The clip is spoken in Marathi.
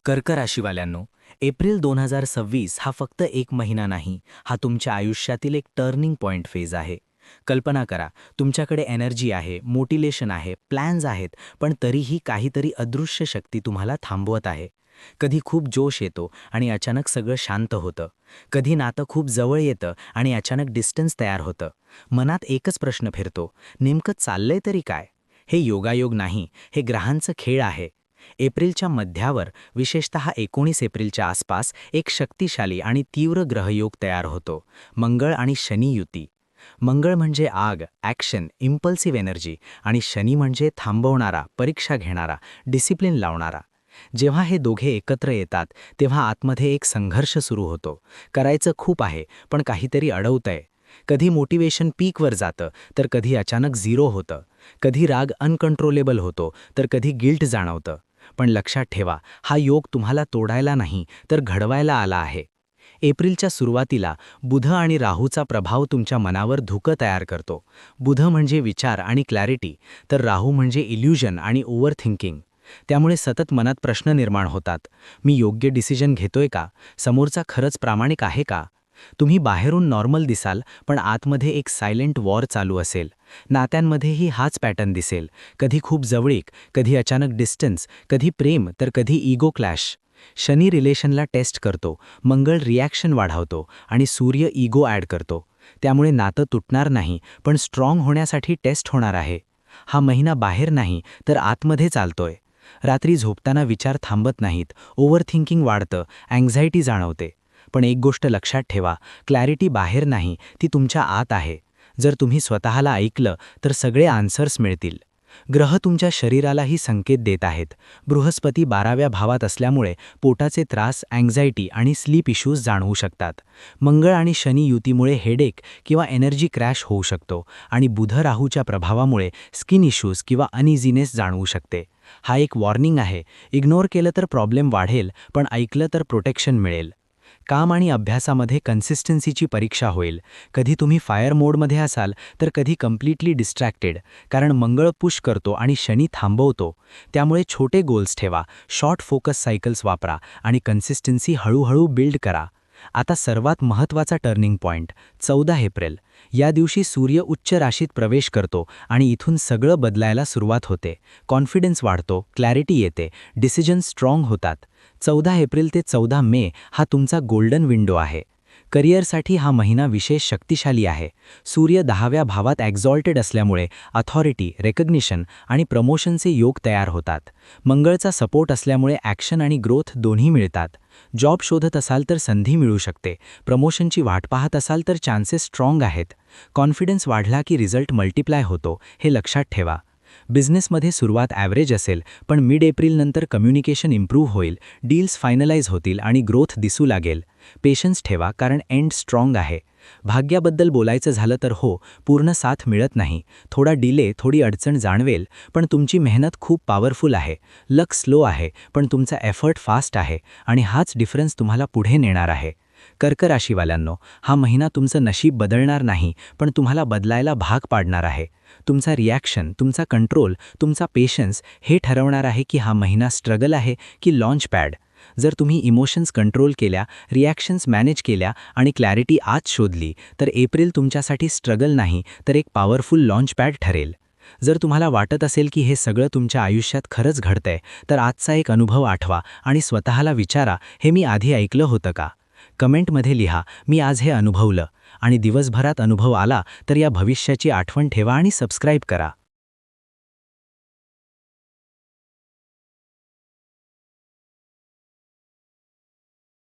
कर्क राशीवाल्यांनो, एप्रिल 2026 हा फक्त एक महिना नाही, हा तुमच्या आयुष्यातील एक टर्निंग पॉइंट फेज आहे. कल्पना करा, तुमच्याकडे एनर्जी आहे, मोटिवेशन आहे, प्लॅन्स आहेत, पण तरीही काहीतरी अदृश्य शक्ती तुम्हाला थांबवत आहे. कधी खूप जोश येतो आणि अचानक सगळं शांत होतं. कधी नातं खूप जवळ येतं आणि अचानक डिस्टन्स तयार होतं. मनात एकच प्रश्न फिरतो, नेमकं चाललंय तरी काय? हे योगायोग नाही, हे ग्रहांचं खेळ आहे. एप्रिलच्या मध्यावर, विशेषतः 19 एप्रिलच्या आसपास एक शक्तिशाली आणि तीव्र ग्रहयोग तयार होतो, मंगळ आणि शनी युती. मंगळ म्हणजे आग, ॲक्शन, इम्पल्सिव्ह एनर्जी आणि शनी म्हणजे थांबवणारा, परीक्षा घेणारा, डिसिप्लिन लावणारा. जेव्हा हे दोघे एकत्र येतात, तेव्हा आतमध्ये एक संघर्ष सुरू होतो. करायचं खूप आहे, पण काहीतरी अडवतंय. कधी मोटिवेशन पीकवर जातं, तर कधी अचानक झिरो होतं. कधी राग अनकंट्रोलेबल होतो, तर कधी गिल्ट जाणवतं. पण लक्षात ठेवा, हा योग तुम्हाला तोडायला नाही, तर घडवायला आला आहे. एप्रिलच्या सुरुवातीला बुध आणि राहूचा प्रभाव तुमच्या मनावर धुकं तयार करतो. बुध म्हणजे विचार आणि क्लॅरिटी, तर राहू म्हणजे इल्युजन आणि ओव्हर थिंकिंग. त्यामुळे सतत मनात प्रश्न निर्माण होतात. मी योग्य डिसिजन घेतोय का? समोरचा खरंच प्रामाणिक आहे का? तुम्ही बाहेरून नॉर्मल दिसाल, पण आतमध्ये एक सायलेंट वॉर चालू असेल. नात्यांमध्येही हाच पॅटर्न दिसेल. कधी खूप जवळीक, कधी अचानक डिस्टन्स, कधी प्रेम तर कधी इगो क्लॅश. शनी रिलेशनला टेस्ट करतो, मंगळ रिॲक्शन वाढवतो आणि सूर्य इगो ॲड करतो. त्यामुळे नातं तुटणार नाही, पण स्ट्रॉंग होण्यासाठी टेस्ट होणार आहे. हा महिना बाहेर नाही, तर आतमध्ये चालतोय. रात्री झोपताना विचार थांबत नाहीत, ओव्हर थिंकिंग वाढतं, अँक्झायटी जाणवते. पण एक गोष्ट लक्षात ठेवा, क्लॅरिटी बाहेर नाही, ती तुमच्या आत आहे. जर तुम्ही स्वतःला ऐकलं, तर सगळे आन्सर्स मिळतील. ग्रह तुमच्या शरीरालाही संकेत देत आहेत. बृहस्पती 12व्या भावात असल्यामुळे पोटाचे त्रास, अँक्झायटी आणि स्लीप इश्यूज जाणवू शकतात. मंगळ आणि शनी युतीमुळे हेडेक किंवा एनर्जी क्रॅश होऊ शकतो आणि बुध राहूच्या प्रभावामुळे स्किन इश्यूज किंवा अनइझीनेस जाणवू शकते. हा एक वॉर्निंग आहे. इग्नोर केलं तर प्रॉब्लेम वाढेल, पण ऐकलं तर प्रोटेक्शन मिळेल. काम आणि अभ्यासामध्ये कन्सिस्टन्सीची परीक्षा होईल. कधी तुम्ही फायर मोडमध्ये असाल, तर कधी कम्प्लिटली डिस्ट्रॅक्टेड, कारण मंगळ पुश करतो आणि शनी थांबवतो. त्यामुळे छोटे गोल्स ठेवा, शॉर्ट फोकस सायकल्स वापरा आणि कन्सिस्टन्सी हळूहळू बिल्ड करा. आता सर्वात महत्त्वाचा टर्निंग पॉइंट, 14 एप्रिल. या दिवशी सूर्य उच्च राशीत प्रवेश करतो आणि इथून सगळं बदलायला सुरुवात होते. कॉन्फिडन्स वाढतो, क्लॅरिटी येते, डिसिजन स्ट्रॉंग होतात. 14 एप्रिल ते 14 मे हा तुमचा गोल्डन विंडो आहे. करिअरसाठी हा महिना विशेष शक्तिशाली आहे. सूर्य 10व्या भावात एक्झॉल्टेड असल्यामुळे अथॉरिटी, रेकग्निशन आणि प्रमोशनचे योग तयार होतात. मंगळचा सपोर्ट असल्यामुळे ॲक्शन आणि ग्रोथ दोन्ही मिळतात. जॉब शोधत असाल तर संधी मिळू शकते. प्रमोशनची वाट पाहत असाल तर चान्सेस स्ट्रॉंग आहेत. कॉन्फिडन्स वाढला की रिझल्ट मल्टिप्लाय होतो, हे लक्षात ठेवा. बिझनेसमध्ये सुरुवात ॲव्हरेज असेल, पण मिड एप्रिलनंतर कम्युनिकेशन इम्प्रूव्ह होईल, डील्स फायनलाइज होतील आणि ग्रोथ दिसू लागेल. पेशन्स ठेवा, कारण एंड स्ट्रॉंग आहे. भाग्याबद्दल बोलायचं झालं तर हो, पूर्ण साथ मिळत नाही. थोडा डिले, थोडी अडचण जाणवेल, पण तुमची मेहनत खूप पॉवरफुल आहे. लक स्लो आहे, पण तुमचा एफर्ट फास्ट आहे आणि हाच डिफरन्स तुम्हाला पुढे नेणार आहे. कर्क राशीवाल्यांनो, हा महिना तुमचं नशीब बदलणार नाही, पण तुम्हाला बदलायला भाग पाडणार आहे. तुमचा रिॲक्शन, तुमचा कंट्रोल, तुमचा पेशन्स हे ठरवणार आहे की हा महिना स्ट्रगल आहे की लॉन्च पॅड. जर तुम्ही इमोशन्स कंट्रोल केल्या, रिॲक्शन्स मॅनेज केल्या आणि क्लॅरिटी आज शोधली, तर एप्रिल तुमच्यासाठी स्ट्रगल नाही, तर एक पॉवरफुल लॉन्च पॅड ठरेल. जर तुम्हाला वाटत असेल की हे सगळं तुमच्या आयुष्यात खरंच घडतंय, तर आजचा एक अनुभव आठवा आणि स्वतःला विचारा, हे मी आधी ऐकलं होतं का? कमेंटमध्ये लिहा, मी आज हे अनुभवलं. आणि दिवसभरात अनुभव आला तर या भविष्याची आठवण ठेवा आणि सबस्क्राईब करा.